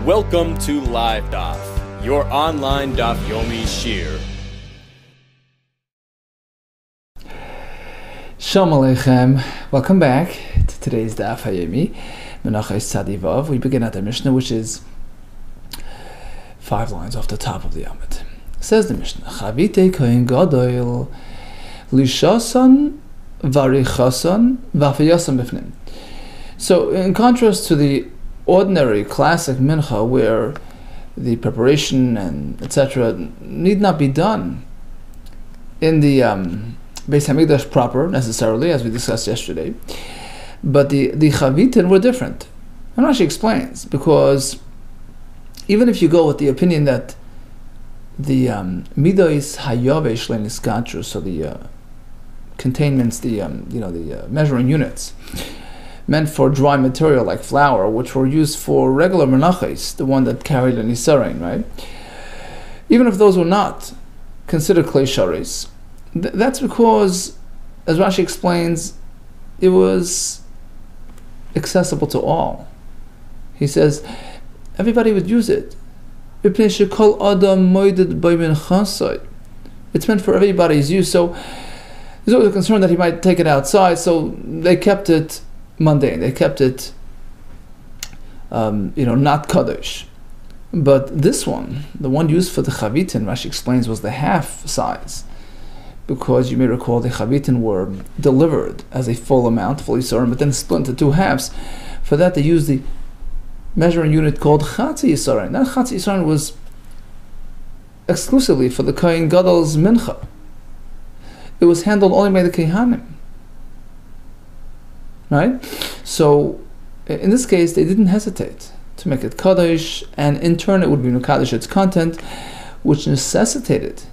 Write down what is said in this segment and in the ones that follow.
Welcome to LiveDaf, your online Daf Yomi Shir. Shalom Aleichem. Welcome back to today's Daf Yomi, Menachos Tzadivav. We begin at the Mishnah, which is 5 lines off the top of the Amud. Says the Mishnah, Chavite kohen gadol lishasan varichasan vafiyasan bifnim. So, in contrast to the ordinary classic mincha, where the preparation and etc. need not be done in the Beis Hamikdash proper necessarily, as we discussed yesterday, but the chavitin were different. And Rashi explains, because even if you go with the opinion that the midos hayavesh le'niskatru, so the containments, the measuring units meant for dry material like flour, which were used for regular menachos, the one that carried an isarein, right? Even if those were not considered klei sharis, that's because, as Rashi explains, it was accessible to all. He says everybody would use it. It's meant for everybody's use. So there's always a concern that he might take it outside, so they kept it mundane. They kept it, not kaddish. But this one, the one used for the chavitin, Rashi explains, was the half size, because you may recall the chavitin were delivered as a full amount, fully yisrael, but then split into 2 halves. For that, they used the measuring unit called chatzi yisrael. That chatzi yisrael was exclusively for the kohen gadol's mincha. It was handled only by the kehanim. Right? So, in this case, they didn't hesitate to make it kaddish, and in turn it would be mekadosh its content, which necessitated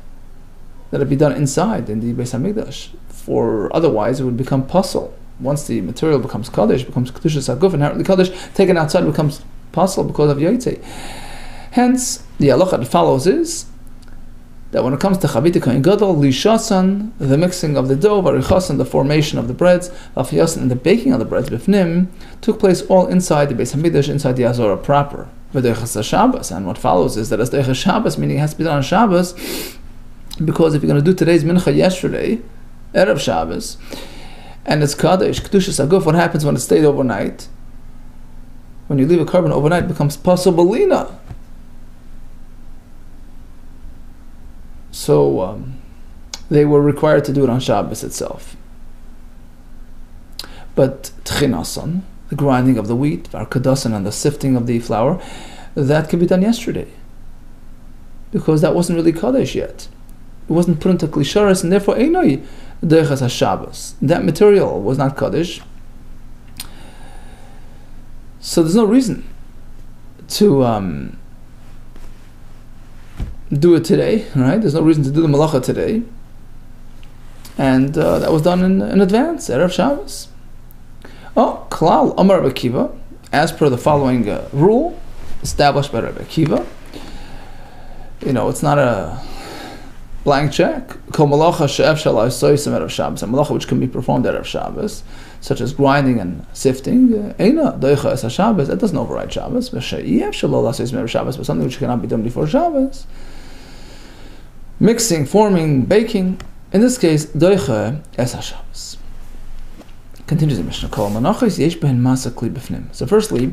that it be done inside in the Beis Hamikdash. For otherwise, it would become pasul. Once the material becomes kaddish, becomes kedushas haguf, inherently kaddish, taken outside becomes pasul because of yaitse. Hence, the halacha that follows is that when it comes to chavite kohen gadol, lishasan, the mixing of the dough, varichasan, the formation of the breads, vafiyasan, and the baking of the breads, bifnim, took place all inside the Beis Hamikdash, inside the Azorah proper. V'deichas Shabbos, and what follows is that as deichas Shabbos, meaning it has to be done on Shabbos, because if you're going to do today's mincha yesterday, erev Shabbos, and it's kaddish, kedushas haguf, what happens when it stayed overnight? When you leave a carbon overnight, it becomes pasul balina. So they were required to do it on Shabbos itself. But tchinasan, the grinding of the wheat, varkadasan, and the sifting of the flour, that could be done yesterday, because that wasn't really kaddish yet. It wasn't put into klisharis, and therefore einoi deichas haShabbos. That material was not kaddish. So there's no reason to do it today, right? There's no reason to do the malacha today. And that was done in advance, erev Shabbos. Oh, klal Amar Rabbi Akiva, as per the following rule established by Rabbi Akiva. It's not a blank check. Kol malacha she'ef shel ha'soisem erev Shabbos, a malacha which can be performed erev Shabbos, such as grinding and sifting, eina doicha es haShabbos, that doesn't override Shabbos. V'she'ef shel ha'soisem erev Shabbos, but something which cannot be done before Shabbos. Mixing, forming, baking. In this case, doicha es haShabbos. Continues the Mishnah. Kol Menachos yesh behen masa kli b'fnim. So firstly,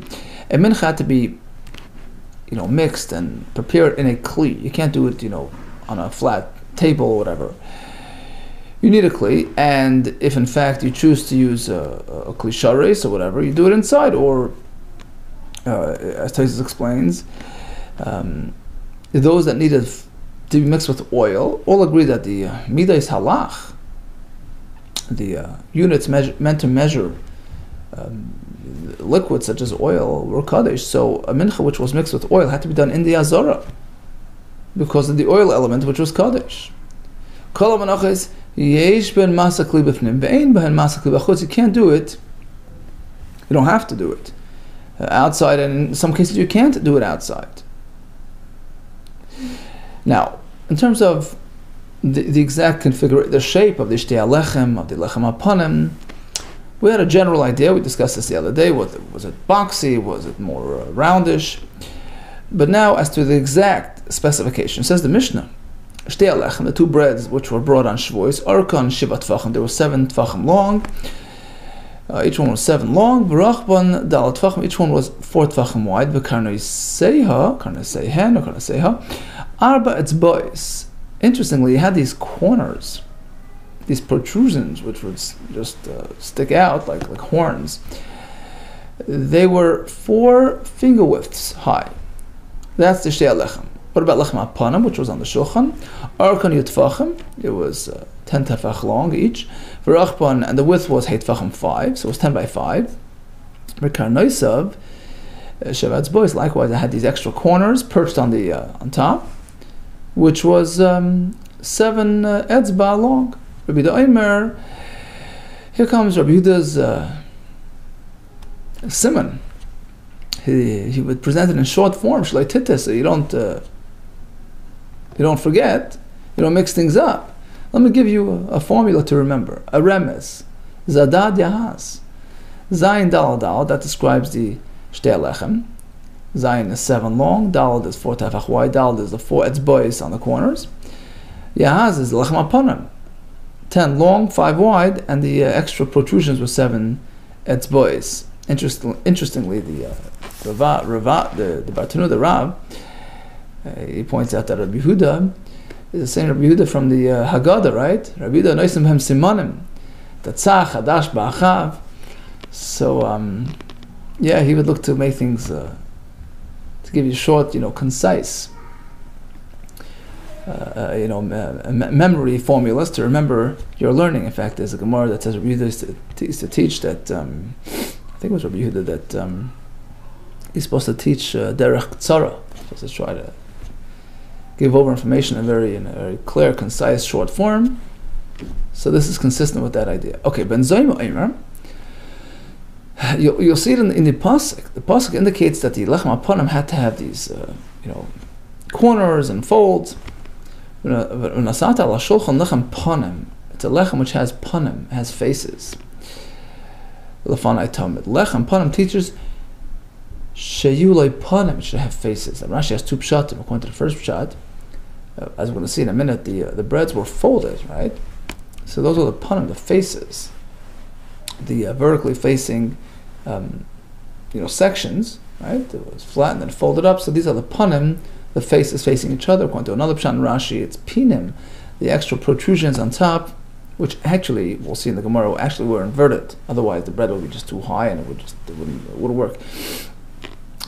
a mincha had to be, mixed and prepared in a kli. You can't do it, on a flat table or whatever. You need a kli, and if in fact you choose to use a kli shares or whatever, you do it inside, or as Taisus explains, those that needed to be mixed with oil all agree that the midas halach, the units meant to measure liquids such as oil, were kaddish. So a mincha which was mixed with oil had to be done in the Azorah because of the oil element which was kaddish. Kol Menachos yesh ben masa kli b'fnim ve'ein ben masa kli b'chutz. You can't do it. You don't have to do it outside, and in some cases you can't do it outside. Now, in terms of the exact configuration, the shape of the shtei alechem, of the lechem hapanim, we had a general idea. We discussed this the other day. Was it boxy? Was it more roundish? But now, as to the exact specification, says the Mishnah, Shtei Alechem, the two breads which were brought on Shavuos, Arkan Shiva Tvachim, they were 7 Tvachim long. Each one was 7 long. V'rachban Dal Tvachim, each one was 4 Tvachim wide. V'karnei Seihen, or Karnei Seiha, Arba Etzbois. Interestingly, he had these corners, these protrusions, which would just stick out like horns. They were 4 finger widths high. That's the Shtei Alechem. What about Lechem Apanim, which was on the Shulchan? Arkan Yutfachim, it was 10 tefach long each. V'rachban, and the width was 8 tefachim 5, so it was 10 by 5. V'karnoisav, Sheva Etzbois, likewise, it had these extra corners perched on the on top, which was 7 etzba long. Rabbi Yehuda Omer, here comes Rabbi Yehuda's simon. He would present it in short form, shlei titis, so you don't forget, you don't mix things up. Let me give you a formula to remember. A remes, zadad yahas, zayin dalad dalad, that describes the Shtei Alechem. Zayin is 7 long, dalad is 4 tefach wide, dalad is the 4 etzbois on the corners. Yahaz is lechem apanim, 10 long, 5 wide, and the extra protrusions were 7 etzbois. Interestingly, the Bartanu, the Rav, he points out that Rabbi Yehuda is the same Rabbi Yehuda from the Haggadah, right? Rabbi Yehuda noisim hem simanim, tatzach hadash ba'achav. So, he would look to make things, to give you short, concise, memory formulas to remember your learning. In fact, there's a Gemara that says Rabbi Yehuda used to teach that, I think it was Rabbi Yehuda, that he's supposed to teach derech tzara, supposed to try to give over information in a very clear, concise, short form. So this is consistent with that idea. Okay, Ben Zoyim Omer, you'll see it in the pasuk. The pasuk indicates that the lechem apanim had to have these, corners and folds. Unasata ala shulchan lechem panim. It's a lechem which has panim, has faces. Lefanai Talmud. Lechem panim teaches sheyulei panim, should have faces. And Rashi has 2 pshatim. According to the first pshat, as we're going to see in a minute, the breads were folded, right? So those are the panim, the faces, the vertically facing, sections, right? It was flat and then folded up. So these are the panim, the faces facing each other. According to another pshat in Rashi, it's pinim, the extra protrusions on top, which actually, we'll see in the Gemara, actually were inverted. Otherwise, the bread would be just too high and it wouldn't work.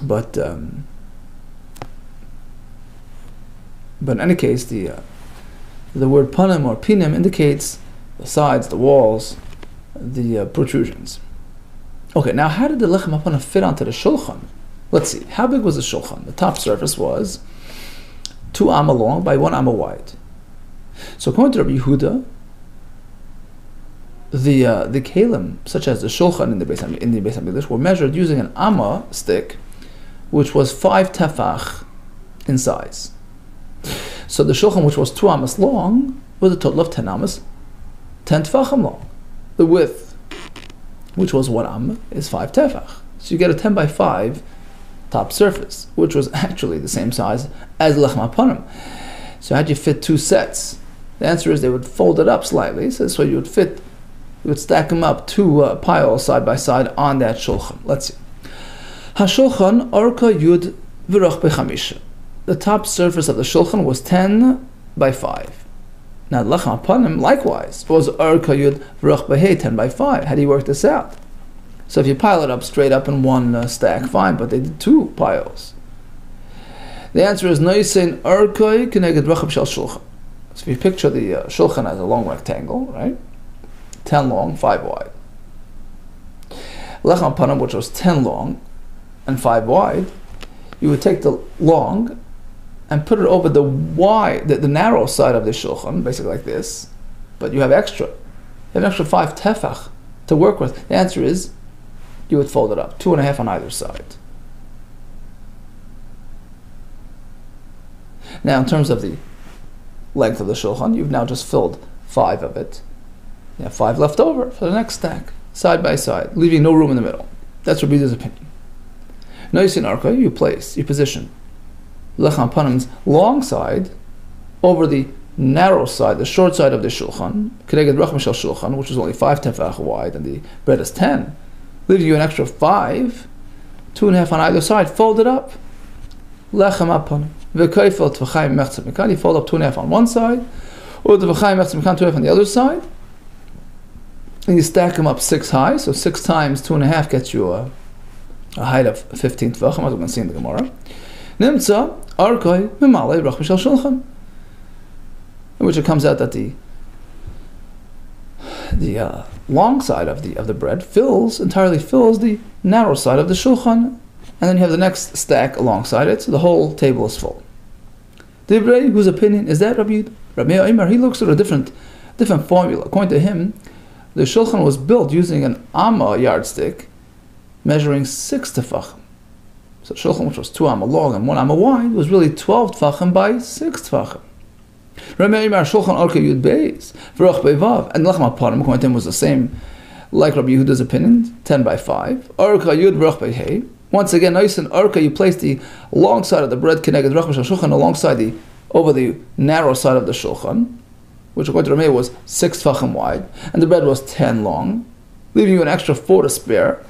But in any case, the word panim or pinim indicates the sides, the walls, the protrusions. Okay, now how did the lechem apanim fit onto the shulchan? Let's see. How big was the shulchan? The top surface was 2 amma long by 1 amma wide. So according to Rabbi Yehuda, the kalim, such as the shulchan in the Beis HaMikdash, were measured using an amma stick, which was 5 tefach in size. So the shulchan, which was 2 amas long, was a total of 10 amas, 10 tefachim long. The width, which was 1 amma, is 5 tefach. So you get a 10 by 5 top surface, which was actually the same size as lechem apanim. So how'd you fit 2 sets? The answer is they would fold it up slightly, so you would stack them up 2 piles side by side on that shulchan. Let's see. HaShulchan Orka Yud V'Roch B'Chamisha. The top surface of the shulchan was 10 by 5. Now the lechem apanim likewise was Orka Yud V'Roch B'Hei, 10 by 5. How do you work this out? So if you pile it up straight up in one stack, fine, but they did 2 piles. The answer is Noisein Orkoi Keneged Rachab Shel Shulchan. So if you picture the shulchan as a long rectangle, right? 10 long, 5 wide. Lechem apanim, which was 10 long and 5 wide, you would take the long and put it over the wide, the narrow side of the shulchan, basically like this, but you have extra. You have an extra 5 tefach to work with. The answer is, you would fold it up, 2.5 on either side. Now, in terms of the length of the shulchan, you've now just filled 5 of it. You have 5 left over for the next stack, side by side, leaving no room in the middle. That's Rabbi Yehuda's opinion. Noisin arka, you position lechem apanim's long side over the narrow side, the short side of the shulchan, kedeged racham shel shulchan, which is only 5 tefach wide, and the bread is 10, leaving you an extra 5, 2.5 on either side, folded up. Lechem apanim. V'koifel tvachayim mechtzah mikan, you fold up 2.5 on one side, or the tvachayim mechtzah mikan 2.5 on the other side, and you stack them up 6 high, so 6 times 2.5 gets you a height of 15 tvachim, as we're going to see in the Gemara. Nimtza arkoi mimalei racham shel shulchan, in which it comes out that the long side of the bread entirely fills the narrow side of the shulchan, and then you have the next stack alongside it, so the whole table is full. Divrei, whose opinion is that? Rabbi Meir, he looks at a different formula. According to him, the shulchan was built using an amma yardstick, measuring 6 tefachim. So shulchan, which was 2 amma long and 1 amma wide, was really 12 tefachim by 6 tefachim. Rabbi Meir shulchan arka yud beis v'roch beivav, and lechem apanim, according to him, was the same like Rabbi Yehuda's opinion, 10 by 5. Arka yud v'roch beihei. Once again, nice and arka, you place the long side of the bread keneged racham shel shulchan alongside over the narrow side of the shulchan, which according to Rabbi was 6 tefachim wide, and the bread was 10 long, leaving you an extra 4 to spare.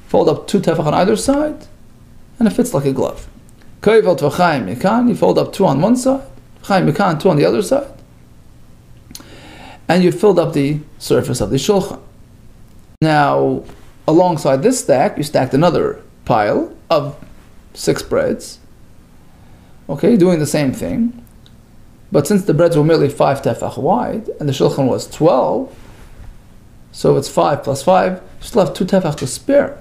Fold up 2 tefach on either side, and it fits like a glove. Koivel tvachayim mikan, you fold up 2 on one side, tvachayim mikan 2 on the other side, and you filled up the surface of the shulchan. Now, alongside this stack, you stacked another pile of 6 breads. Okay, doing the same thing. But since the breads were merely 5 tefach wide, and the shulchan was 12, so it's 5 plus 5, you still have 2 tefach to spare.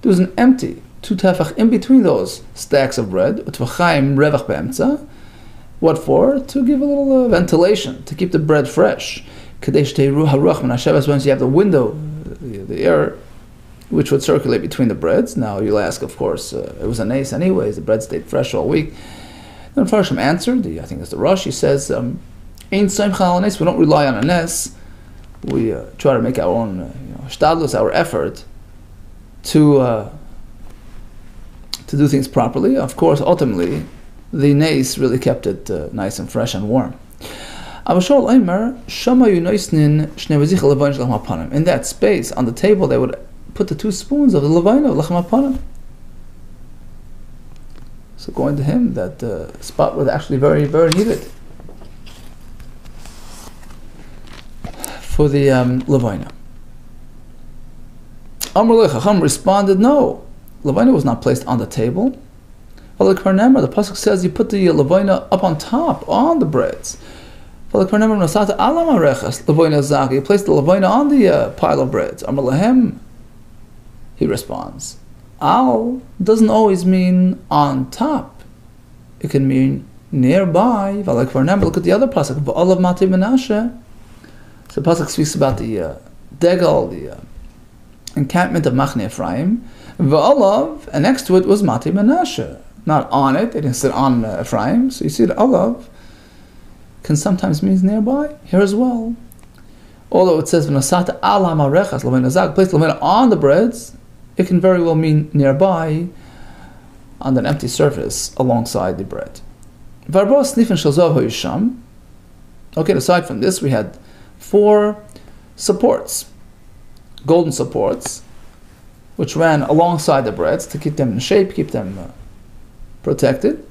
There was an empty 2 tefach in between those stacks of bread. Utvachayim revach be'emtza. What for? To give a little ventilation, to keep the bread fresh. Kadesh teiru haruach min hashavas, once you have the window, the air, which would circulate between the breads. Now you'll ask, of course, it was a nes anyways, the bread stayed fresh all week. Then Farshim answered, I think it's the Rosh, he says, Ein soimcha al nes, we don't rely on a nes, we try to make our own shtadlus, our effort to do things properly. Of course, ultimately, the nes really kept it nice and fresh and warm. In that space, on the table, they would put the 2 spoons of the levayna of lechem apanim. So going to him, that spot was actually very, very needed for the levayna. Amr le Chacham responded, no, levayna was not placed on the table. The pasuk says you put the levayna up on top, on the breads. You placed the levayna on the pile of breads. Amr lehem, he responds, al doesn't always mean on top. It can mean nearby. Look at the other pasuk, v'olav mati Menachos. So the pasuk speaks about the degel, the encampment of Machne Ephraim. V'olav, and next to it was mati Menachos. Not on it, it didn't sit on Ephraim. So you see the olav can sometimes mean nearby here as well. Although it says v'nosata al ha'marechas levayna zag, place levayna on the breads, it can very well mean nearby, on an empty surface alongside the bread. Okay, aside from this, we had 4 supports, golden supports, which ran alongside the breads to keep them in shape, keep them protected.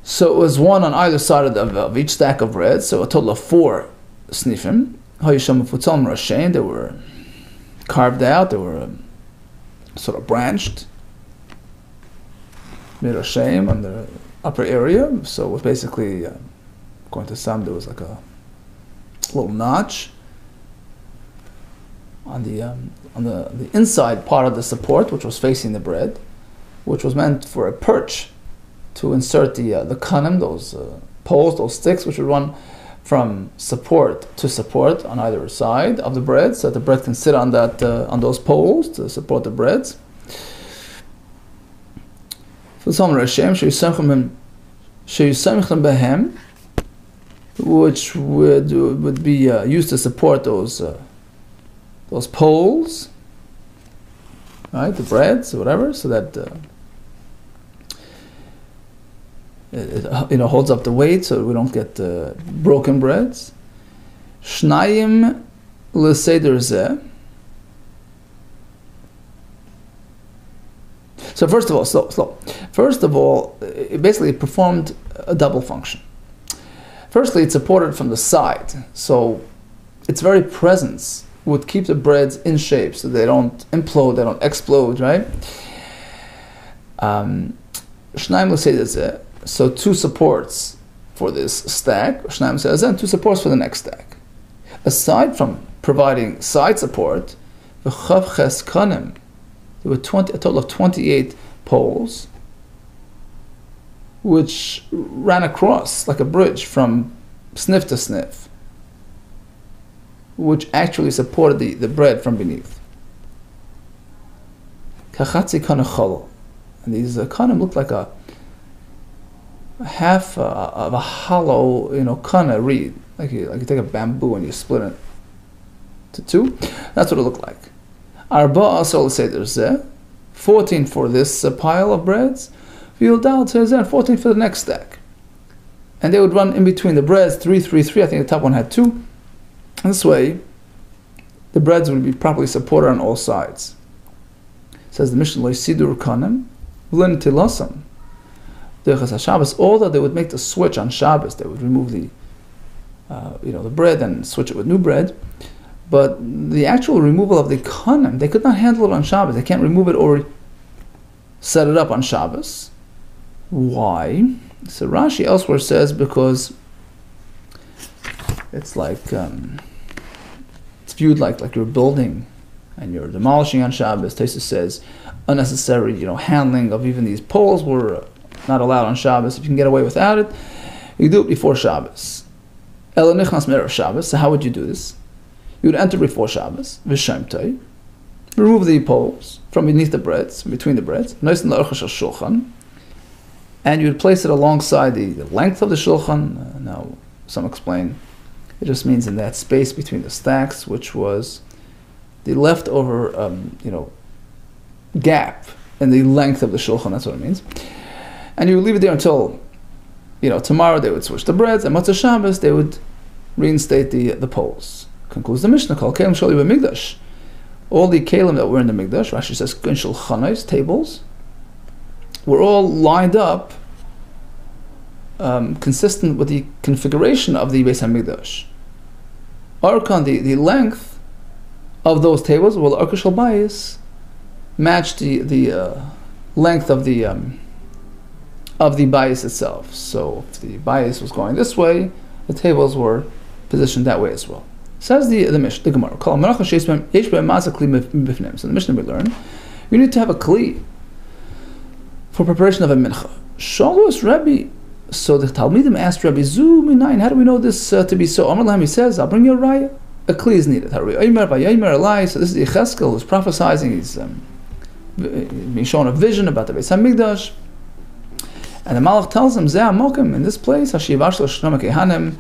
So it was 1 on either side of each stack of bread, so a total of 4 snifim. They were carved out, they were sort of branched, made a shame on the upper area. So it was basically, according to some, there was like a little notch on the inside part of the support, which was facing the bread, which was meant for a perch to insert the kanim, those poles, those sticks, which would run from support to support on either side of the bread, so that the bread can sit on that on those poles to support the breads. Which would be used to support those poles, right? The breads or whatever, so that it holds up the weight so we don't get broken breads. Shnayim l'seder zeh. So first of all, slow. First of all, it basically performed a double function. Firstly, it's supported from the side, so its very presence would keep the breads in shape so they don't implode, they don't explode, right? Shnayim l'seder zeh. So 2 supports for this stack, Shnayim l'seder zeh, and 2 supports for the next stack. Aside from providing side support, v'chav ches kanim, there were a total of 28 poles, which ran across like a bridge from sniff to sniff, which actually supported the bread from beneath. Kachatzi kana chol, and these kanim looked like a half of a hollow, kana reed, like you take a bamboo and you split it to 2. That's what it looked like. Arba asol seder zeh, 14 for this pile of breads, v'yildal zeh, 14 for the next stack. And they would run in between the breads, 3, 3, 3. I think the top one had 2. And this way, the breads would be properly supported on all sides. It says the Mishnah, lo sidur kanim, v'len tilasam. Although they would make the switch on Shabbos, they would remove the bread and switch it with new bread. But the actual removal of the kanim, they could not handle it on Shabbos. They can't remove it or set it up on Shabbos. Why? So Rashi elsewhere says because it's like it's viewed like you're building and you're demolishing on Shabbos. Tosfos says unnecessary, handling of even these poles were not allowed on Shabbos. If you can get away without it, you do it before Shabbos. Ela nichnas me'erev Shabbos. So how would you do this? You would enter before Shabbos, v'shemtei, remove the poles from beneath the breads, between the breads, and you would place it alongside the length of the shulchan. Now, some explain it just means in that space between the stacks, which was the leftover, gap in the length of the shulchan. That's what it means. And you would leave it there until, tomorrow they would switch the breads, and Motzei Shabbos they would reinstate the poles. Concludes the Mishnah, Kol Kelim Sholi B'Mikdash. All the Kelim that were in the Mikdash, Rashi says, Shulchanos, tables, were all lined up consistent with the configuration of the Beis HaMikdash. Arkan, the length of those tables, well, Arka Shel Bayis matched the length of the bayis itself. So if the bayis was going this way, the tables were positioned that way as well. Says the Gemara. So the Mishnah we learn, you need to have a kli for preparation of a mincha. Shalos Rabbi. So the Talmidim asked Rabbi Zu Minayin, how do we know this to be so? Amar Lahem, he says, I'll bring you a raya. A kli is needed. So this is the Yecheskel who's prophesying. He's being shown a vision about the Beis HaMikdash. And the Malach tells him, Zeh Amokim, in this place, Hashivash L'Shnom Kehanim,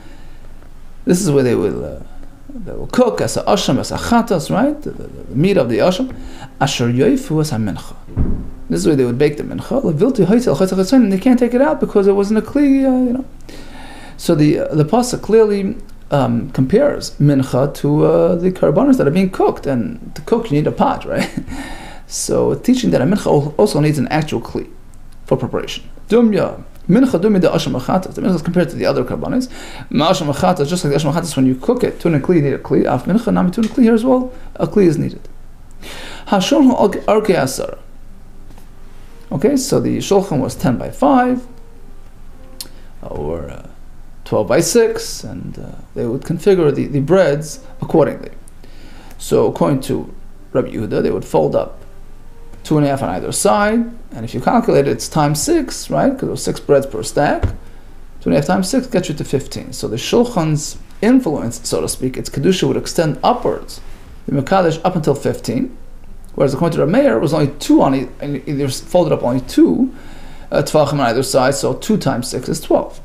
this is where they will cook as a asham, as a chatas, right? The meat of the asham. Asher yoifu as a mincha. This is where they would bake the mincha. Levilti hoitel chotzach chatzon, and they can't take it out because it wasn't a kli, So the pasuk clearly compares mincha to the karbanos that are being cooked, and to cook you need a pot, right? So teaching that a mincha also needs an actual kli for preparation. Dumya. Mincha dumi the asham achatas. The mincha is compared to the other karbanis. Ma'asham achatas, just like the asham achatas, when you cook it, tuna kli, you need a kli. Af mincha nami tuna kli here as well. A kli is needed. Hashulchan arkei asara. Okay, so the shulchan was 10 by 5 or 12 by 6, and they would configure the breads accordingly. So according to Rabbi Yehuda, they would fold up 2.5 on either side, and if you calculate it, it's times 6, right? Because there was 6 breads per stack. 2.5 times 6 gets you to 15. So the shulchan's influence, so to speak, its kedusha would extend upwards, the mekadesh up until 15. Whereas according to Rav Meir, it was only 2 on either folded up only 2 tvachim on either side. So 2 times 6 is 12.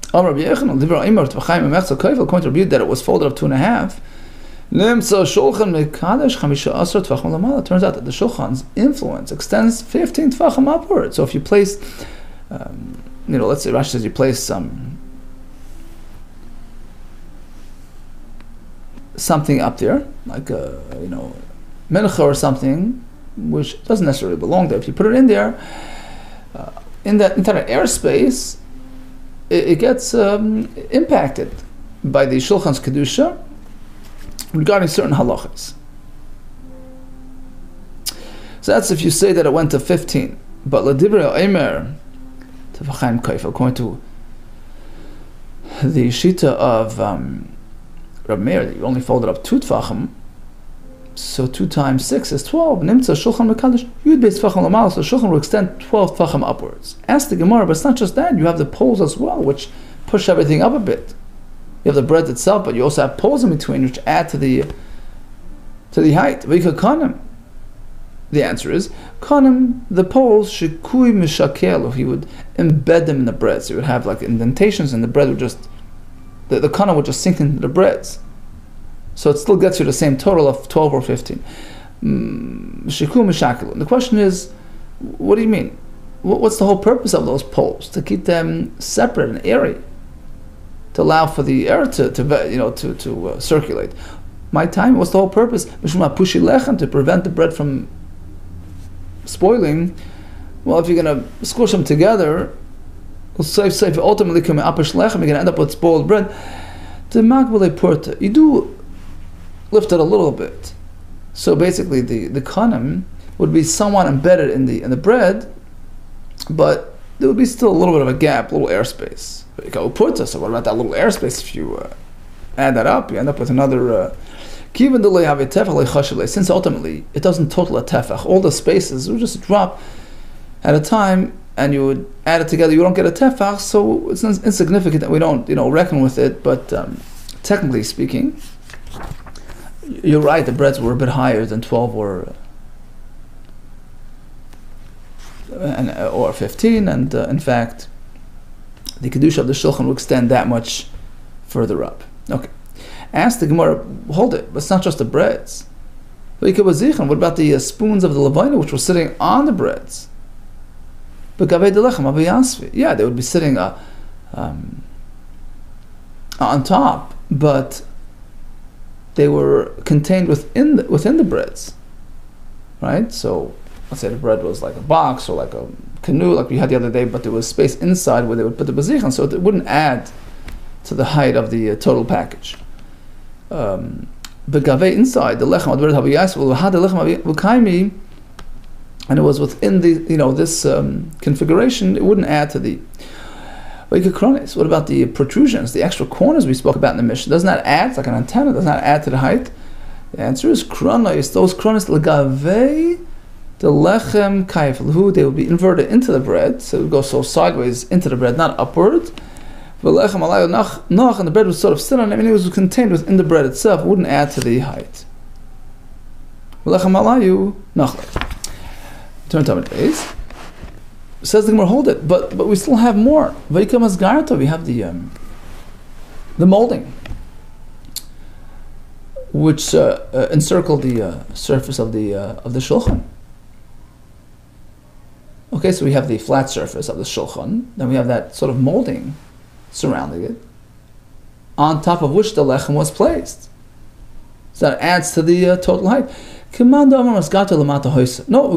According to Rabbi Yehuda, that it was folded up 2.5. Turns out that the shulchan's influence extends 15 tvachim upwards. So if you place let's say Rashi says you place something up there, like a Menachos or something, which doesn't necessarily belong there. If you put it in there, in that entire airspace, it gets impacted by the Shulchan's Kedusha regarding certain halachas. So that's if you say that it went to 15. But L'divrei Omer, Tefachim Kaif, according to the Shita of Reb Meir, that you only folded up 2 tefachim, so 2 times 6 is 12. Nimtza Shulchan Mekadosh Yud Beis Tefachim Lamal, so Shulchan will extend 12 tefachim upwards. Ask the Gemara, but it's not just that. You have the poles as well, which push everything up a bit. You have the bread itself, but you also have poles in between, which add to the height. V'ika the answer is kanim. The poles shekui mishakelu. He would embed them in the bread, so you would have like indentations, and the bread would just the kanim would just sink into the breads. So it still gets you the same total of 12 or 15. Shekui mishakelu. And the question is, what do you mean? What's the whole purpose of those poles? To keep them separate and airy, to allow for the air to circulate. My time, what's the whole purpose? To prevent the bread from spoiling. Well, if you're going to squish them together, ultimately you're going to end up with spoiled bread. You do lift it a little bit. So basically the kanim would be somewhat embedded in the bread, but there would be still a little bit of a gap, a little airspace. So what about that little airspace? If you add that up, you end up with another. Since ultimately it doesn't total a tefach, all the spaces will just drop at a time, and you would add it together. You don't get a tefach, so it's insignificant that we don't reckon with it. But technically speaking, you're right. The breads were a bit higher than 12 or 15, and in fact, the kedusha of the shulchan will extend that much further up. Okay. Ask the Gemara, hold it, but it's not just the breads. What about the spoons of the levina which were sitting on the breads? Yeah, they would be sitting on top, but they were contained within the breads, right? So let's say the bread was like a box or like a canoe, like we had the other day, but there was space inside where they would put the bazichan, so it wouldn't add to the height of the total package. Begave inside the lechem advered haviyas had the lechem v'kaimi, and it was within the this configuration. It wouldn't add to the What about the protrusions, the extra corners we spoke about in the Mishnah? Doesn't that add? It's like an antenna. Doesn't that add to the height? The answer is kronos. Those kronos legave the lechem kaifelu. They would be inverted into the bread, so it would go sideways into the bread, not upward. And the bread would sort of sit on it. I mean, it was contained within the bread itself. It wouldn't add to the height. Turn to it, please. Says the Gemara, hold it, but we still have more. We have the molding, which encircled the surface of the shulchan. Okay, so we have the flat surface of the shulchan. Then we have that sort of molding surrounding it, on top of which the lechem was placed. So that adds to the total height. No, we're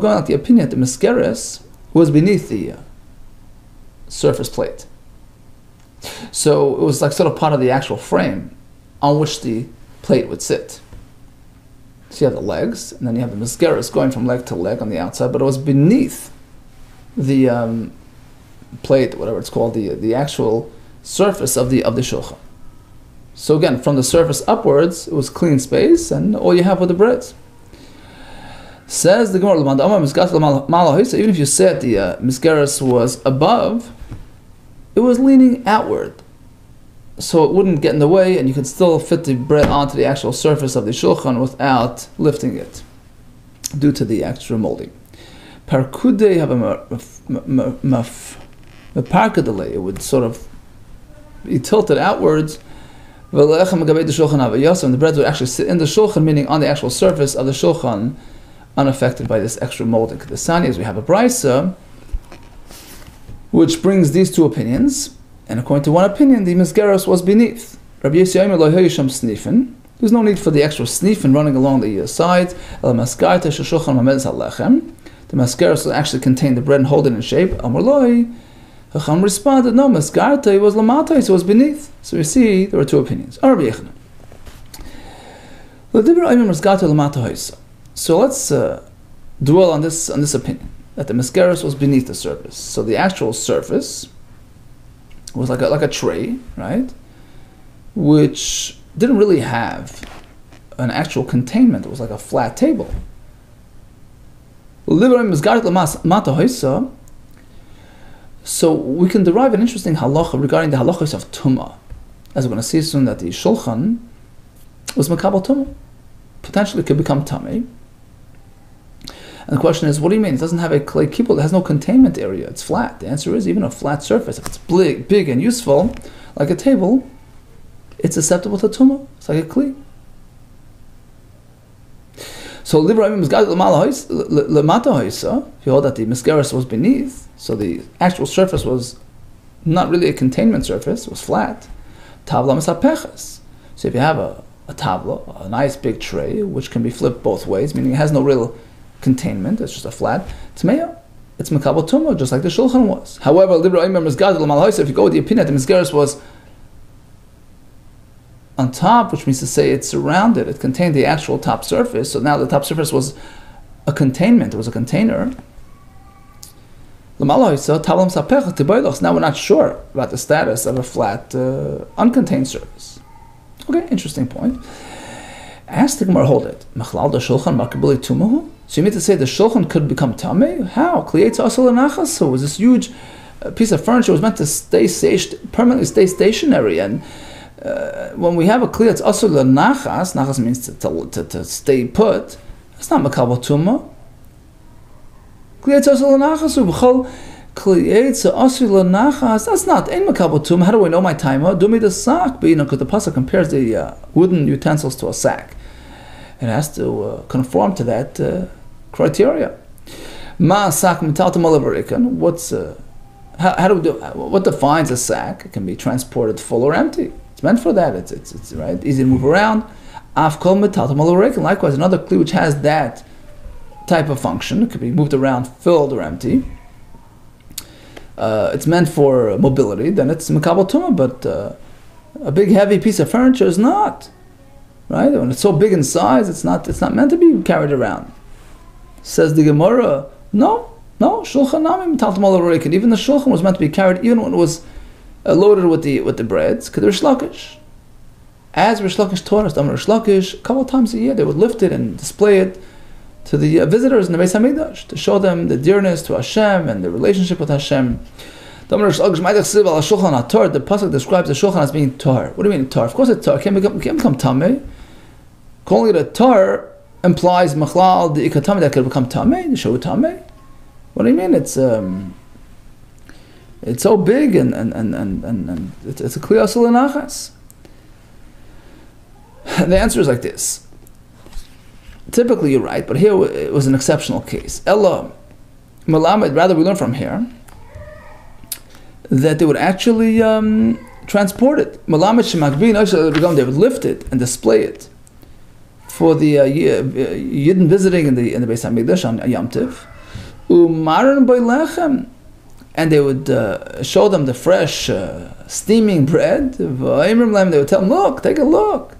going on the opinion that the meskeres was beneath the surface plate. So it was like sort of part of the actual frame on which the plate would sit. So you have the legs, and then you have the meskeres going from leg to leg on the outside, but it was beneath the plate, whatever it's called, the actual surface of the shulchan. So again, from the surface upwards, it was clean space, and all you have were the breads. Says the Gemara, even if you said the miskeres was above, it was leaning outward, so it wouldn't get in the way, and you could still fit the bread onto the actual surface of the shulchan without lifting it, due to the extra molding. Parkude have a parkadele, it would sort of be tilted outwards, and the bread would actually sit in the shulchan, meaning on the actual surface of the shulchan, unaffected by this extra molding. The Sani, as we have a brisa, which brings these two opinions. And according to one opinion, the Mesgeros was beneath. Rabbi Yossi Omer lo hayisham snifin. There's no need for the extra snifin running along the sides. El maskarta sheshulchan mamedes halechem. The Mesgeros actually contained the bread and hold it in shape. Amar loi. Chacham responded, no, maskarta was lamata, so it was beneath. So you see, there were two opinions. Rabbi Yechanan. So let's dwell on this opinion, that the Mesgeros was beneath the surface. So the actual surface was like a tray, right? Which didn't really have an actual containment. It was like a flat table. So we can derive an interesting halacha regarding the halachas of tumah. As we're going to see soon, that the shulchan was makabel tumah. Potentially could become tamei. And the question is, what do you mean? It doesn't have a clay kippur. It has no containment area. It's flat. The answer is, even a flat surface, if it's big and useful, like a table, it's susceptible to tumah. It's like a kli. So, if you hold that the Mesgeros was beneath, so the actual surface was not really a containment surface, it was flat. Tavla misapeches. So if you have a tavla, a nice big tray, which can be flipped both ways, meaning it has no real containment, it's just a flat, tmeya, it's makabel tumah, just like the shulchan was. However, if you go with the opinion that the Mesgeros was on top, which means to say it's surrounded, it contained the actual top surface, so now the top surface was a containment, it was a container. Now we're not sure about the status of a flat, uncontained surface. Okay, interesting point. Ask the Gemara, hold it. So you mean to say the shulchan could become tamei? How? So was this huge piece of furniture was meant to permanently stay stationary, and when we have a kli that's asur l'nachas, nachas means to stay put. That's not makabel tumah. That's not in makabel tumah. How do I know my timer? Do me the sack, because the pasuk compares the wooden utensils to a sack. It has to conform to that criteria. Ma sack what's how do we do? What defines a sack? It can be transported full or empty. It's meant for that. It's right, easy to move around. Likewise, another kli which has that type of function, it could be moved around, filled or empty. It's meant for mobility. Then it's makabel tumah. But a big heavy piece of furniture is not. Right? When it's so big in size, it's not meant to be carried around. Says the Gemara, no, shulchan namim taltum al reikin. Even the shulchan was meant to be carried, even when it was loaded with the breads. Because Rish Lakish, as Rish Lakish taught us, Rish Lakish, a couple of times a year they would lift it and display it to the visitors in the Beis Hamikdash to show them the dearness to Hashem and the relationship with Hashem. The pasuk describes the shulchan as being tar. What do you mean tar? Of course, it's tar. It can't become tamei. Calling it a tar implies machlal the ikatame that could become tamei, the show tamei. What do you mean? It's so big and it's a kli asur l'nachas. The answer is like this. Typically, you're right, but here it was an exceptional case. Ella Malamed, rather we learn from here that they would actually transport it. Malamed Shemagbin, they would lift it and display it for the Yidden visiting in the Beis Hamikdash on Yom Tiv. Umaran boilechem, and they would show them the fresh steaming bread. They would tell them, look, take a look.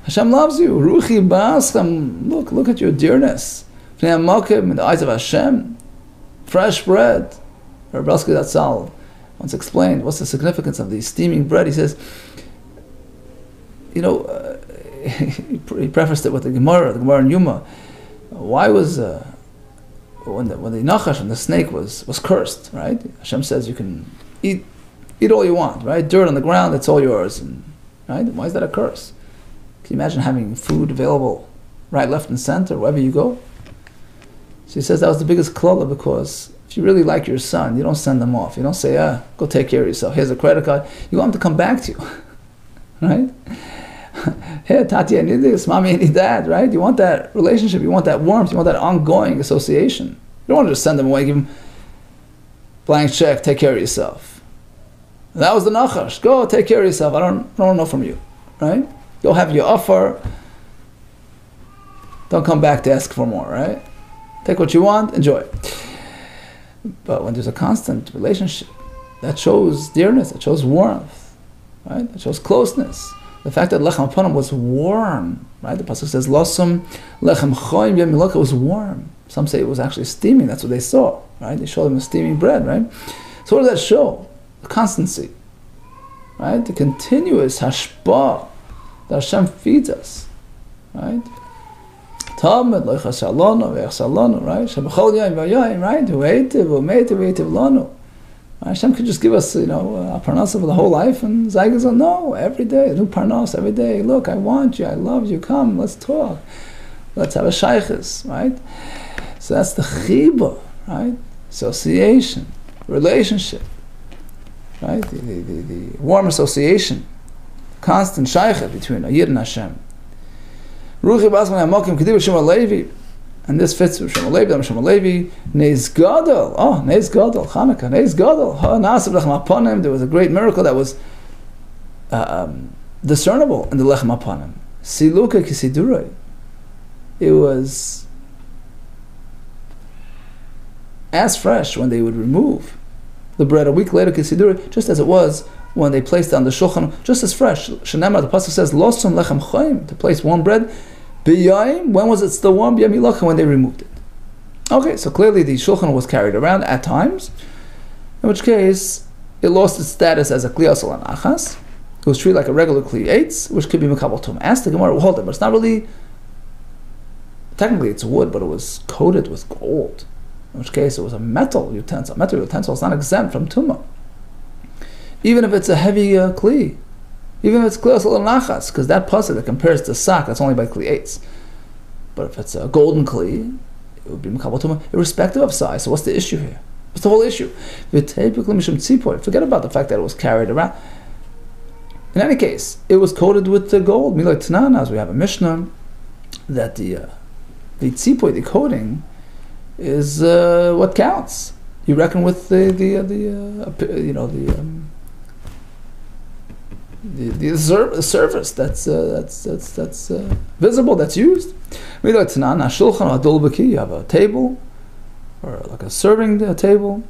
Hashem loves you. Ruchi ba'aschem. Look at your dearness. In the eyes of Hashem. Fresh bread. Rabbi Belsky Zatzal once explained what's the significance of the steaming bread. He says, he prefaced it with the Gemara in Yuma. Why was when the Nachash and the snake was cursed, right? Hashem says you can eat all you want, right? Dirt on the ground, it's all yours, and right? Why is that a curse? Can you imagine having food available right, left, and center wherever you go? So he says that was the biggest klala, because if you really like your son, you don't send them off. You don't say, go take care of yourself. Here's a credit card. You want him to come back to you, right? Hey, Tati, I need this. Mommy, I need that, right? You want that relationship. You want that warmth. You want that ongoing association. You don't want to just send them away. blank check, take care of yourself. And that was the nachash. Go take care of yourself. I don't know from you, right? Go have your offer. Don't come back to ask for more, right? Take what you want, enjoy. But when there's a constant relationship, that shows dearness, that shows warmth, right? That shows closeness. The fact that lechem aponim was warm, right? The pasuk says, "Losum lechem choim yemilok." It was warm. Some say it was actually steaming. That's what they saw, right? They showed them a steaming bread, right? So what does that show? The constancy, right? The continuous hashpah that Hashem feeds us, right? Talmud lo-chasalonu ve'echsalonu, right? Shebechol yom v'yoyim, right? Hu'eitiv u'meitiv v'eitiv lonu. Hashem could just give us, a parnasa for the whole life, and Zaygas will no, every day, a new parnas, every day. Look, I want you, I love you, come, let's talk. Let's have a shaykhis, right? So that's the chiba, right? Association, relationship, right? The warm association, constant shaykhah between a Yid and Hashem. Ruchi basman hamokim k'div Shema Levi. And this fits with Shema Levi, Shema Levi, Neiz Gadol. Oh, Neiz Gadol, Chanukah, Neiz Gadol. Na'asav lechem aponim. There was a great miracle that was discernible in the lechem aponim. Siluka kisiduroi. It was as fresh when they would remove the bread a week later, kisiduroi, just as it was when they placed it on the shulchan, just as fresh. Shenamar, the pasuk says, Losum lechem choim, to place warm bread. B'yayim, when was it still warm? B'yayim ilachim, when they removed it. Okay, so clearly the shulchan was carried around at times, in which case it lost its status as a kli asal achas. It was treated like a regular kli eitz, which could be mekabel tum. Ask the Gemara, hold it, but it's not really. Technically, it's wood, but it was coated with gold. In which case, it was a metal utensil. A metal utensil is not exempt from tumah, even if it's a heavy kli. Even if it's kli asal nachas, because that pasuk that compares to sak, that's only by kli eitz. But if it's a golden kli, it would be mekabel tumah, irrespective of size. So what's the issue here? What's the whole issue? Forget about the fact that it was carried around. In any case, it was coated with the gold. Milay Tanan, as we have a Mishnah, that the tzipoi, the coating, is what counts. You reckon with the surface that's visible, that's used. You have a table, or like a serving table,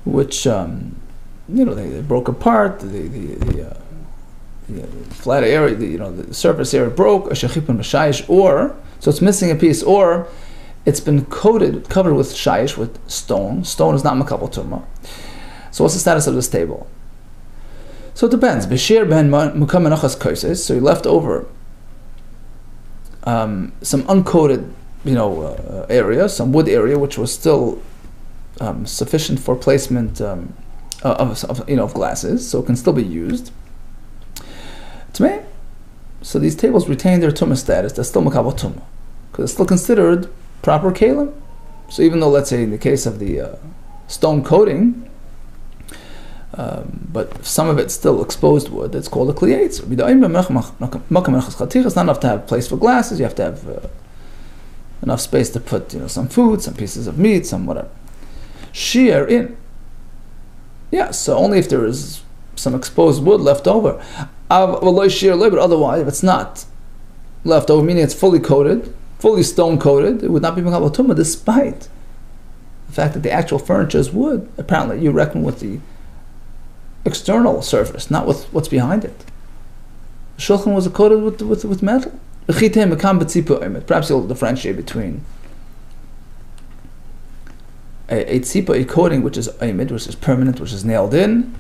which they broke apart. The flat area, the surface area broke. Or so it's missing a piece, or it's been covered with shayish, with stone. Stone is not makabel tumah. So what's the status of this table? So it depends. B'shir ben mukam menachos koises. So you left over some uncoated, area, some wood area, which was still sufficient for placement of glasses, so it can still be used. Tmei. So these tables retain their tumah status. They're still makabel tumah because it's still considered proper kalim. So even though, let's say, in the case of the stone coating, but some of it's still exposed wood, it's called a kli eitz. It's not enough to have a place for glasses. You have to have enough space to put, some food, some pieces of meat, some whatever. Shear in. Yeah, so only if there is some exposed wood left over. But otherwise, if it's not left over, meaning it's fully coated, fully stone coated, it would not be makabel tumah, despite the fact that the actual furniture is wood. Apparently, you reckon with the external surface, not with what's behind it. The shulchan was coated with metal. Perhaps you'll differentiate between a tzipa, a coating which is aimid, which is permanent, which is nailed in,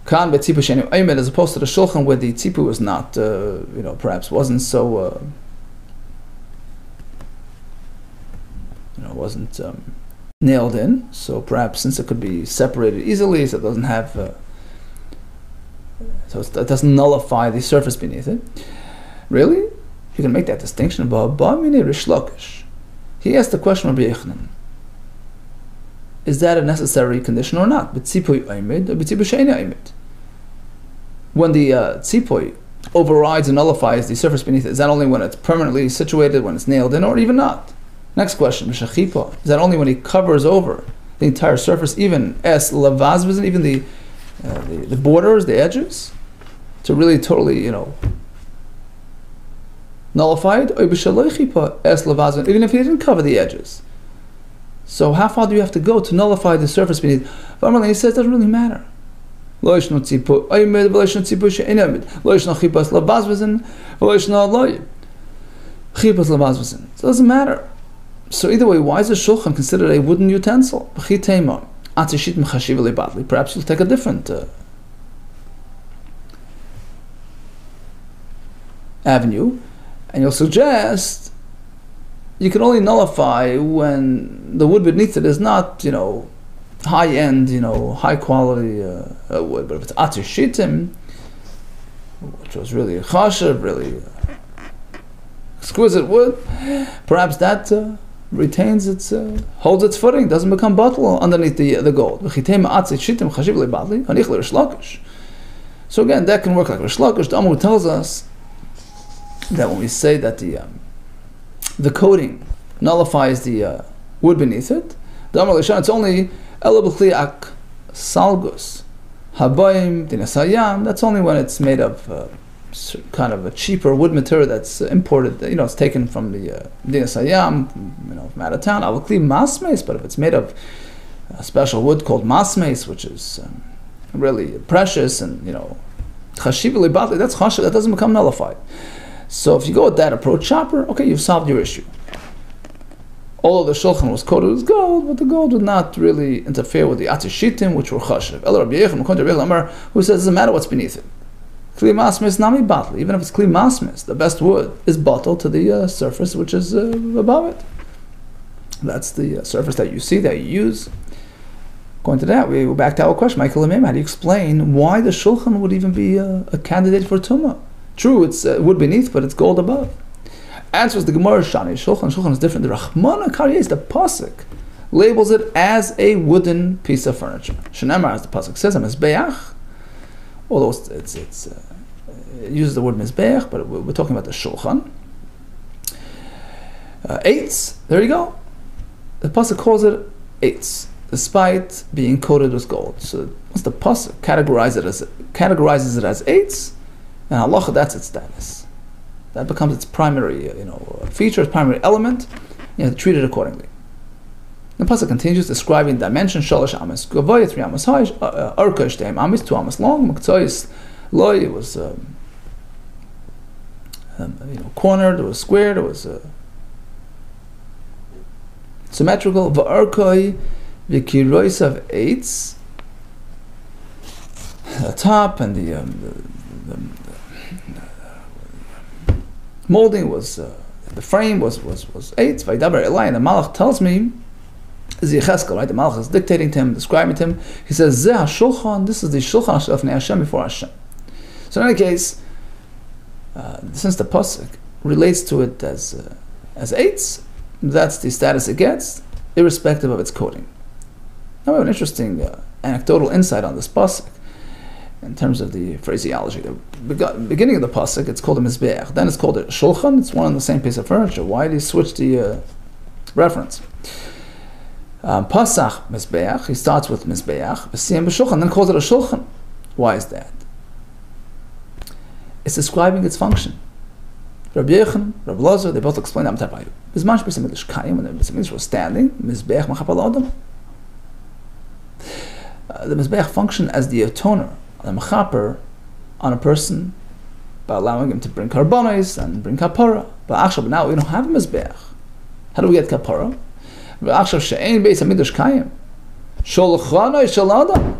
kan betzipa sheni aimid, as opposed to the shulchan where the tzipa was not, perhaps wasn't so, wasn't nailed in. So perhaps since it could be separated easily, so it doesn't have, so it doesn't nullify the surface beneath it. Really, you can make that distinction. He asked the question of Rabbi Yochanan, is that a necessary condition or not? When the tzipoi overrides and nullifies the surface beneath it, is that only when it's permanently situated, when it's nailed in, or even not? Next question, is that only when he covers over the entire surface, even es lavazvizin, even the borders, the edges, to really totally, nullify it. Even if he didn't cover the edges. So how far do you have to go to nullify the surface beneath? He says it doesn't really matter. It doesn't matter. So either way, why is a shulchan considered a wooden utensil? Perhaps you'll take a different avenue, and you'll suggest you can only nullify when the wood beneath it is not, high-end, high-quality wood. But if it's atir shitim, which was really chashav, really exquisite wood, perhaps that retains its, holds its footing, doesn't become bottle underneath the gold. So again, that can work like Rish Lakish. The Talmud tells us that when we say that the coating nullifies the wood beneath it, it's only elabchliak salgus habayim dinasayam. That's only when it's made of kind of a cheaper wood material that's imported. It's taken from the dinasayam, from out of town. Avakli masmes, but if it's made of a special wood called masmes, which is really precious and chashivli badli, that's chashiv. That doesn't become nullified. So if you go with that approach, chopper, okay, you've solved your issue. Although the shulchan was coated with gold, but the gold would not really interfere with the atir shitim, which were chashiv. Who says it doesn't matter what's beneath it. Kli masmis nami batli. Even if it's kli masmis, the best wood is bottled to the surface which is above it. That's the surface that you see, that you use. Going to that, we go back to our question, Michael Lemim, how do you explain why the shulchan would even be a candidate for tumah? True, it's wood beneath, but it's gold above. Answers the Gemara Shani. Shulchan is different. The Rachmana Karyes, the pasuk, labels it as a wooden piece of furniture. Shenamar, as the pasuk says, a mizbeach. Although it uses the word mizbeach, but we're talking about the shulchan. Eitz. There you go. The pasuk calls it eitz, despite being coated with gold. So once the pasuk categorizes it as eitz, and halacha, that's its status. That becomes its primary, feature, its primary element. You have to treat it accordingly. The pasuk continues describing dimension: shalosh amas gavoy, 3 amas high, arka shteim amas, 2 amas long. Maktois loy, it was cornered, it was squared, it was symmetrical. Va'arkoi v'kirois of eitz. The top and the molding was, the frame was eitz. Vaydaber Elai, and the Malach tells me, is Yecheskel, right? The Malach is dictating to him, describing to him. He says, Zeh HaShulchan, this is the Shulchan Shlefnei Hashem, before Hashem. So in any case, since the pasuk relates to it as eitz, that's the status it gets, irrespective of its coating. Now we have an interesting anecdotal insight on this pasuk. In terms of the phraseology, the beginning of the pasuk, it's called a mizbeach. Then it's called a shulchan. It's one and the same piece of furniture. Why did he switch the reference? Pasach mizbeach. He starts with mizbeach, v'siyam b'shulchan, then calls it a shulchan. Why is that? It's describing its function. Rabbi Yechon, Rabbi Lazar, they both explain Am Tabayu. Bizman sh'bis Mikdash Kayim, when the Mikdash was standing, mizbeach machapal adam. The mizbeach function as the atoner, the mechaper on a person by allowing him to bring karbonos and bring kapara. But actually, now we don't have a mizbeach. How do we get kapara? But actually, she'ein beis hamikdash kayim sholchanoi shel adam.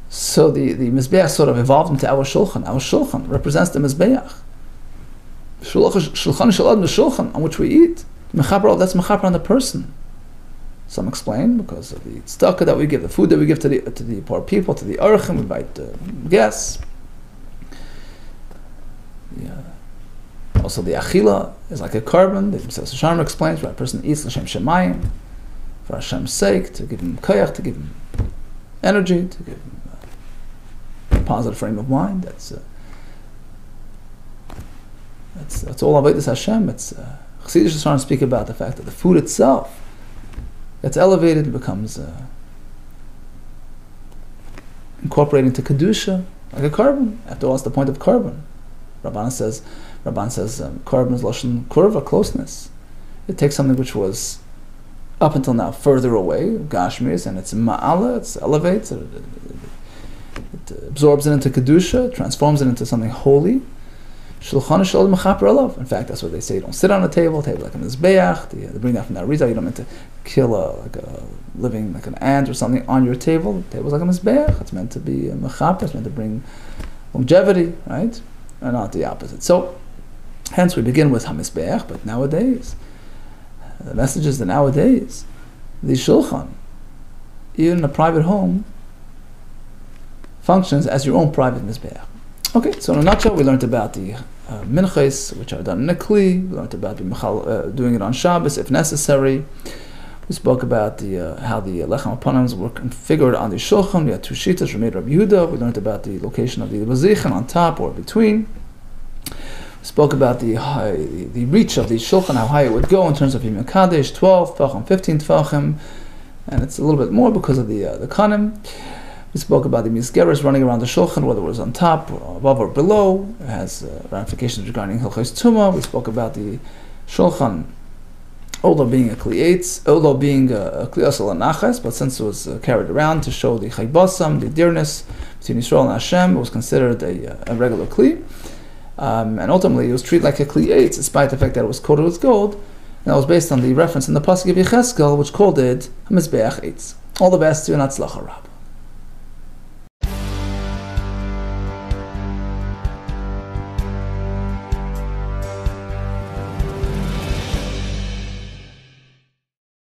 So the mizbeach sort of evolved into our shulchan. Our shulchan represents the mizbeach. Shulchan shel adam, the shulchan on which we eat. Mechaper, that's mechaper on the person. Some explain because of the tzedakah that we give, the food that we give to the poor people, to the orchim, we invite guests. Also the achila is like a carbon. The Sharma explains where a person eats l'shem shemayim, for Hashem's sake, to give him koyach, to give him energy, to give him a positive frame of mind. That's all avodas Hashem. It's Chassidus is trying to speak about the fact that the food itself gets elevated and becomes incorporated into kedusha, like a carbon. After all, it's the point of carbon. Rabban says, carbon is lashon kurva, closeness. It takes something which was up until now further away, gashmis, and it's ma'ala, it elevates, it absorbs it into kedusha, transforms it into something holy. Shulchan shel mechaper alav. In fact, that's what they say. You don't sit on a table like a mizbeach. They bring that from that Rizal. You don't meant to kill like a living, like an ant or something on your table. The table's like a mizbeach. It's meant to be a mechaper. It's meant to bring longevity, right? And not the opposite. So, hence we begin with hamizbeach. But nowadays, the message is that nowadays, the shulchan, even in a private home, functions as your own private mizbeach. Okay, so in a nutshell, we learned about the Menachos, which are done in a kli. We learned about doing it on Shabbos if necessary. We spoke about how the lechem aponim were configured on the shulchan. We had two shitas from Rabbi Yehuda. We learned about the location of the vazichin on top or between. We spoke about the reach of the shulchan, how high it would go in terms of Yom Kadesh, 12 tefachim, 15 tefachim, and it's a little bit more because of the kanim. We spoke about the misgeras running around the shulchan, whether it was on top, or above, or below. It has ramifications regarding hilchos tumah. We spoke about the shulchan, although being a kli'etz, although being a kli'as al-nachas, but since it was carried around to show the chaybasam, the dearness between Yisrael and Hashem, it was considered a regular kli. And ultimately, it was treated like a kli'etz, despite the fact that it was coated with gold. And that was based on the reference in the pasuk of Yecheskel, which called it a mizbeach eitz. All the best to you, and Hatzlacha Rab.